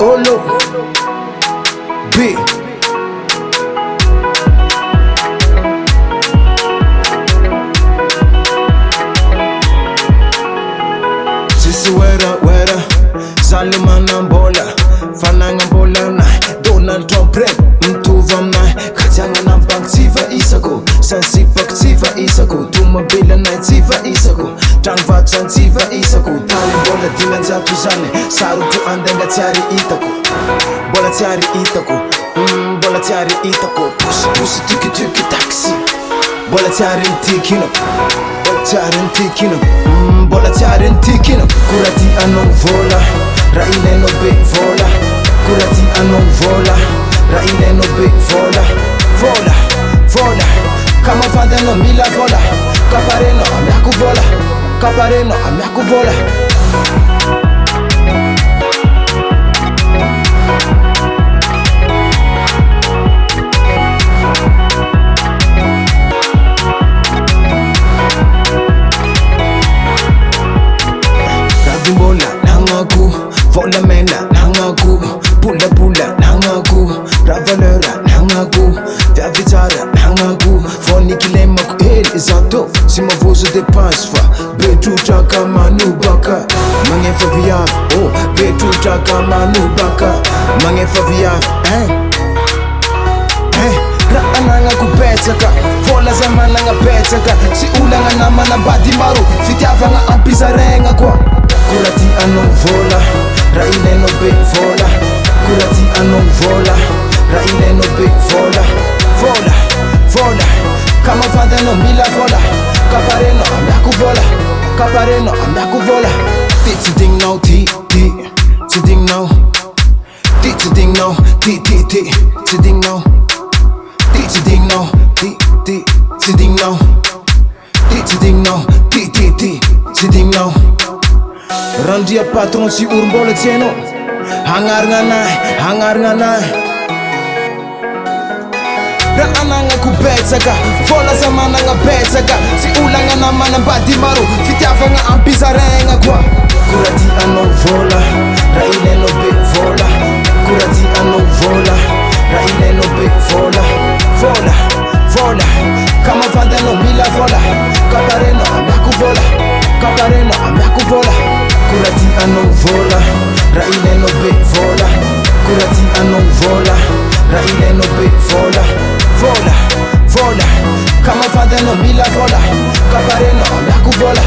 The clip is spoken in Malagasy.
Olo B. Sisi wera Zalimana mbola Fananga mbola na Donald Trump rep Mtuva mna Katianga na bank tiva isako Sansipak tiva isako Tumabila na tiva isako Tangvatsan tiva isako Tali mbola dinanja tuzane Saru tu andenga tiari itako Bola tiari itako Bola tiari itako Pusi tuki taxi Bola tiari ntikino Bola tiari ntikino Bola tiari ntikino Kurati anong vola Raile no be vola Kurati anong vola Raile no be vola Vola Kama fanda no mila vola Kapareno amyaku vola Kapareno amyaku vola Mbola nangaku, vola mena nangaku, pula nangaku, ravalera nangaku, davitara nangaku, foni kilemaku zato, simavuzo depanse fa, betu chaka manubaka, mangefa viaf, oh, betu chaka manubaka, mangefa viaf, Raananga kupetsaka, vola zamananga petsaka, si ulanga namana badi maru, fitiavanga ampizarenga kwa. Kurati anong vola, raile no be vola. Kurati anong vola, raile no be vola. Vola, kama fanda no mila vola. Kapareno amyaku vola, kapareno amyaku vola. Tiding now, tiding now. Tiding now, tiding now. Tiding now, tiding now. Tiding now, tiding now. Randia patron si urmbola tieno Hangar nganai Raananga kupetsaka Vola zamananga petsaka Si ulanga namana badi maru Fitiavanga ampizarenga kwa Kurati anong vola Raile no be vola Kurati anong vola Raile no be vola Kama fanda no mila vola Kapareno amyaku vola Kapareno amyaku vola Kurati anong vola, raile no be vola. Kurati anong vola, raile no be vola. Vola, kama fanda no mila vola. Kapareno amyaku vola.